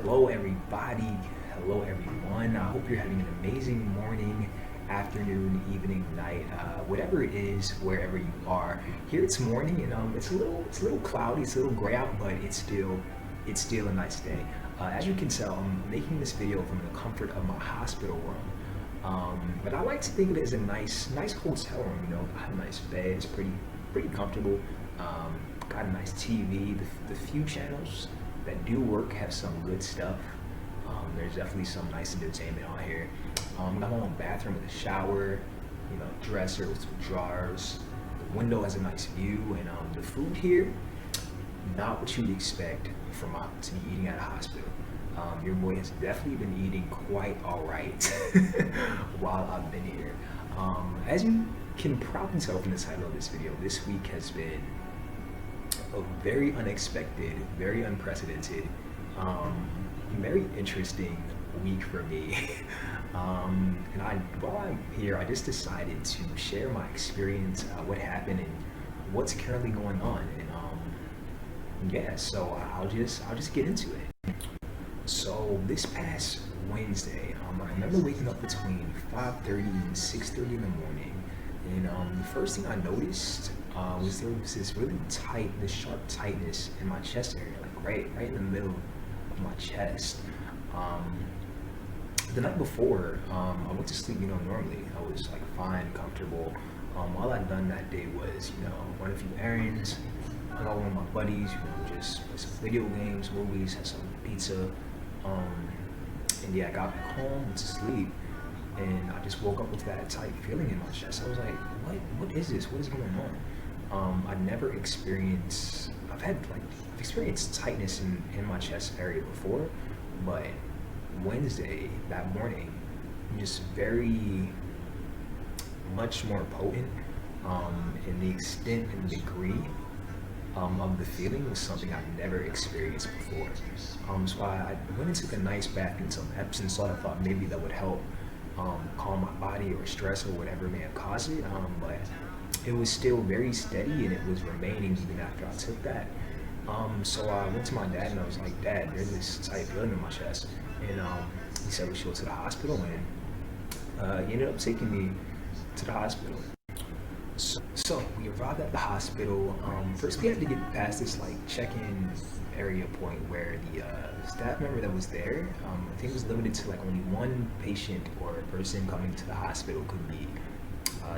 Hello, everybody. Hello, everyone. I hope you're having an amazing morning, afternoon, evening, night, whatever it is, wherever you are. Here it's morning, and it's a little cloudy, it's a little gray out, but it's still a nice day. As you can tell, I'm making this video from the comfort of my hospital room. But I like to think of it as a nice hotel room. You know, I have a nice bed. It's pretty comfortable. Got a nice TV. The few channels that do work have some good stuff. There's definitely some nice entertainment on here. Got my own bathroom with a shower, dresser with some drawers. The window has a nice view, and the food here, not what you'd expect to be eating at a hospital. Your boy has definitely been eating quite all right while I've been here. As you can probably tell from the title of this video, this week has been a very unexpected, very unprecedented, very interesting week for me. While I'm here, I just decided to share my experience, what happened, and what's currently going on. And yeah, so I'll just get into it. So this past Wednesday, I remember waking up between 5:30 and 6:30 in the morning, and the first thing I noticed was there was this really this sharp tightness in my chest area, like right in the middle of my chest. The night before, I went to sleep, normally. I was like fine, comfortable. All I'd done that day was, run a few errands, hung out with one of my buddies, just play some video games, movies, had some pizza. And yeah, I got back home, went to sleep, and I just woke up with that tight feeling in my chest. I was like, what is this? What is going on? I've experienced tightness in my chest area before, but Wednesday, that morning, just very much more potent, in the extent and degree of the feeling was something I've never experienced before. So I went and took a nice bath in some Epsom salt. I thought maybe that would help calm my body or stress or whatever may have caused it. But it was still very steady, and it was remaining even after I took that. So I went to my dad and I was like, "Dad, there's this tight feeling in my chest." And he said we should go to the hospital, and he ended up taking me to the hospital. So we arrived at the hospital. First we had to get past this check-in area point where the staff member that was there, I think it was limited to only one patient or person coming to the hospital could be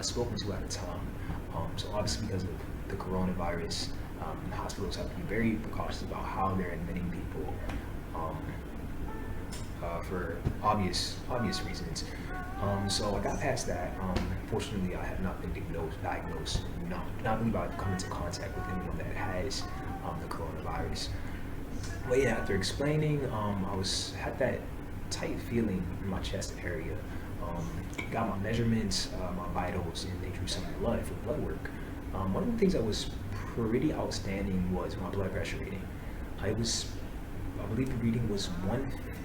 spoken to at a time. So obviously because of the coronavirus, hospitals have to be very precautious about how they're admitting people, for obvious reasons. So I got past that. Fortunately, I have not been diagnosed. Not been about to come into contact with anyone that has the coronavirus. But yeah, after explaining, had that tight feeling in my chest area. Got my measurements, my vitals, and they drew some blood for blood work. One of the things that was pretty outstanding was my blood pressure reading. I believe the reading was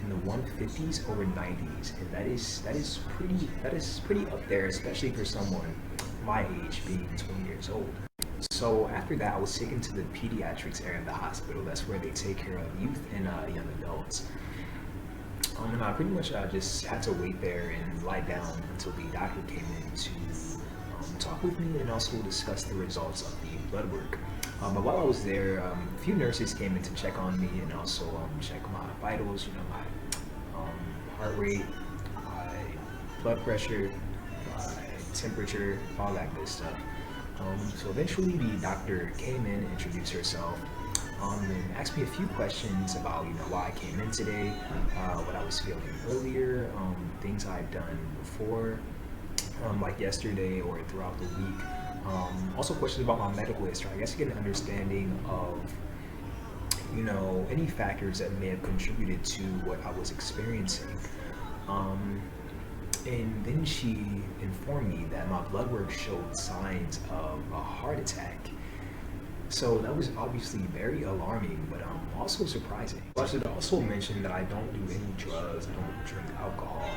in the 150s over 90s, and that is pretty up there, especially for someone my age, being 20 years old. So after that, I was taken to the pediatrics area of the hospital. That's where they take care of youth and young adults. And I pretty much just had to wait there and lie down until the doctor came in to talk with me and also discuss the results of the blood work. But while I was there, a few nurses came in to check on me and also check my vitals, my heart rate, my blood pressure, my temperature, all that good stuff. So eventually the doctor came in, introduced herself, and asked me a few questions about why I came in today, what I was feeling earlier, things I'd done before, like yesterday or throughout the week. Also questions about my medical history. I guess to get an understanding of any factors that may have contributed to what I was experiencing. And then she informed me that my blood work showed signs of a heart attack. So that was obviously very alarming, but also surprising. I should also mention that I don't do any drugs, I don't drink alcohol.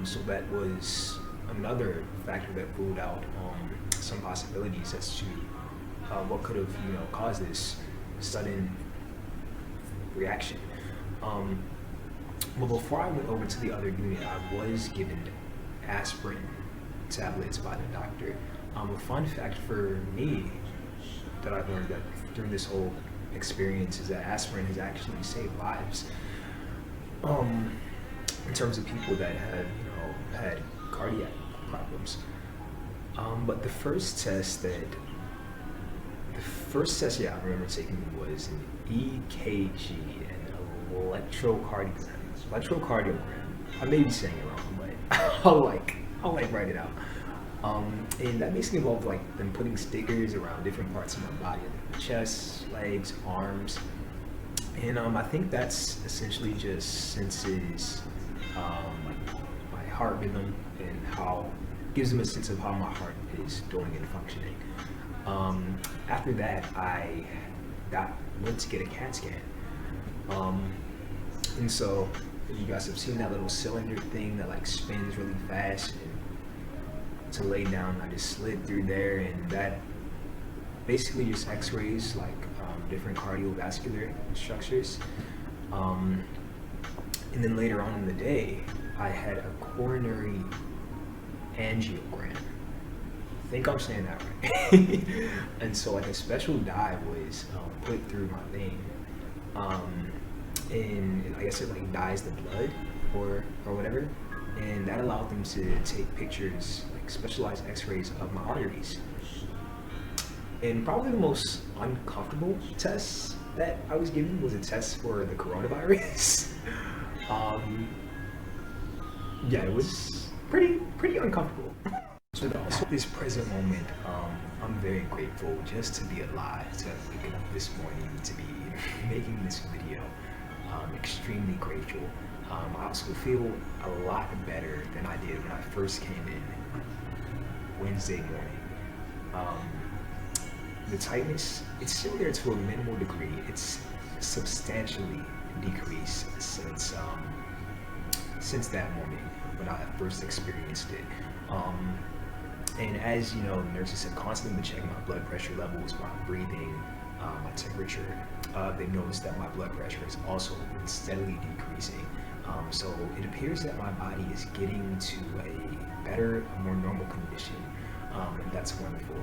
So that was another factor that ruled out some possibilities as to what could have caused this sudden reaction. Well, before I went over to the other unit, I was given aspirin tablets by the doctor. A fun fact for me that I've learned that during this whole experience is that aspirin has actually saved lives. Um, in terms of people that had, had cardiac problems. But the first test, yeah, I remember taking was an EKG and electrocardiogram. Electrocardiogram. I may be saying it wrong, but I'll write it out. And that basically involved like them putting stickers around different parts of my body, like chest, legs, arms, and I think that's essentially just senses like my heart rhythm and how gives them a sense of how my heart is doing and functioning. After that, I went to get a CAT scan, um, and so you guys have seen that little cylinder thing that like spins really fast. And to lay down, I just slid through there, and that basically just X-rays like different cardiovascular structures. Um, and then later on in the day, I had a coronary angiogram. I think I'm saying that right. And so like a special dye was put through my vein, and I guess it like dyes the blood or whatever, and that allowed them to take pictures, like specialized X-rays of my arteries. And probably the most uncomfortable test that I was given was a test for the coronavirus. um, yeah, it was pretty uncomfortable. So also this present moment, I'm very grateful just to be alive, to wake up this morning, to be making this video. Extremely grateful. I also feel a lot better than I did when I first came in Wednesday morning. The tightness, it's still there to a minimal degree. It's substantially decreased since that morning when I first experienced it. And as you know, nurses have constantly been checking my blood pressure levels, my breathing, my temperature. They've noticed that my blood pressure has also been steadily decreasing. So it appears that my body is getting to a better, more normal condition, and that's wonderful.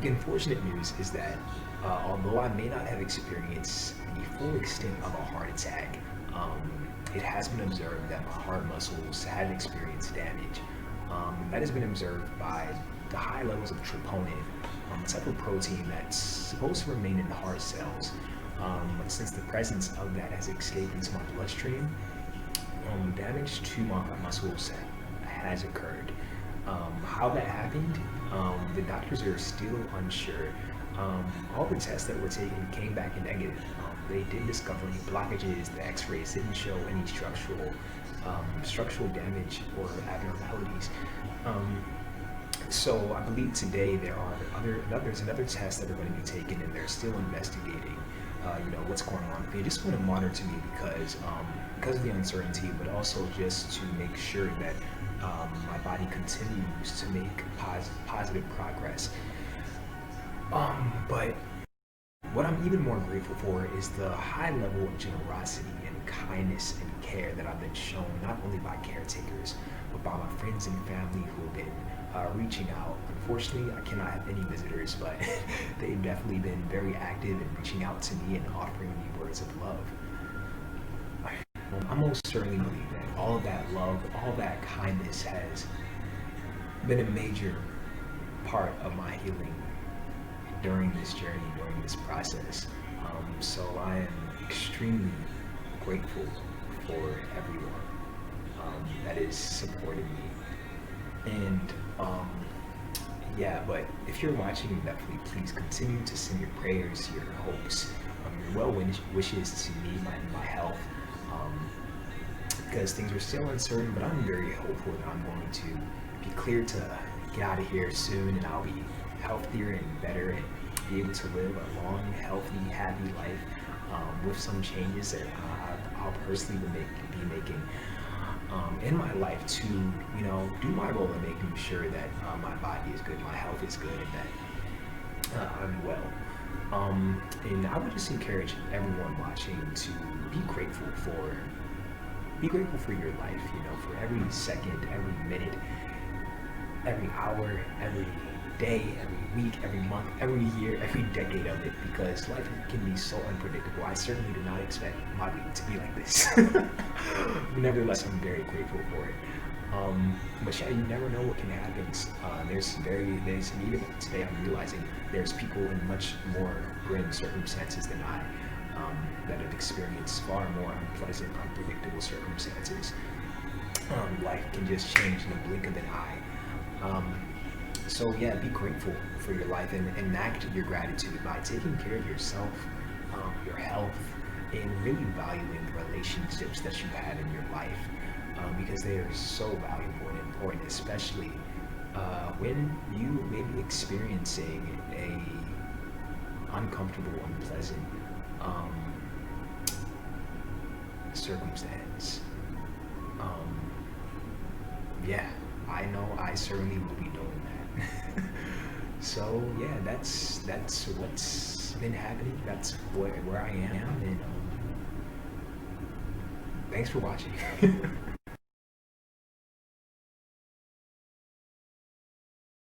The unfortunate news is that although I may not have experienced the full extent of a heart attack, it has been observed that my heart muscles have experienced damage. That has been observed by the high levels of troponin, a type of protein that's supposed to remain in the heart cells. But since the presence of that has escaped into my bloodstream, damage to my heart muscles has occurred. How that happened, the doctors are still unsure. All the tests that were taken came back negative. They didn't discover any blockages. The X-rays didn't show any structural damage or abnormalities. So I believe today there's another test that are going to be taken, and they're still investigating. What's going on. They just want to monitor me because of the uncertainty, but also just to make sure that my body continues to make positive progress. But what I'm even more grateful for is the high level of generosity and kindness and care that I've been shown, not only by caretakers, but by my friends and family who have been reaching out. Unfortunately, I cannot have any visitors, but they've definitely been very active in reaching out to me and offering me words of love. I most certainly believe that all of that love, all that kindness has been a major part of my healing during this journey, during this process. So I am extremely grateful for everyone that is supporting me. And but if you're watching, definitely please continue to send your prayers, your hopes, your well wishes to me, my health, because things are still uncertain, but I'm very hopeful that I'm going to be clear to get out of here soon, and I'll be healthier and better and be able to live a long, healthy, happy life with some changes that I'll personally be making in my life to, do my role in making sure that my body is good, my health is good, and that I'm well. And I would just encourage everyone watching to be grateful for be grateful for your life, for every second, every minute, every hour, every day, every week, every month, every year, every decade of it, because life can be so unpredictable. I certainly did not expect my week to be like this. Nevertheless, I'm very grateful for it. But yeah, you never know what can happen. There's and even today I'm realizing there's people in much more grim circumstances than I, that have experienced far more unpleasant, unpredictable circumstances. Life can just change in a blink of an eye. So yeah, be grateful for your life and act your gratitude by taking care of yourself, your health, and really valuing the relationships that you have in your life, because they are so valuable and important, especially when you may be experiencing a uncomfortable, unpleasant um, circumstance. Um, yeah, I know I certainly will be doing that. So yeah, that's what's been happening. That's where I am, and thanks for watching.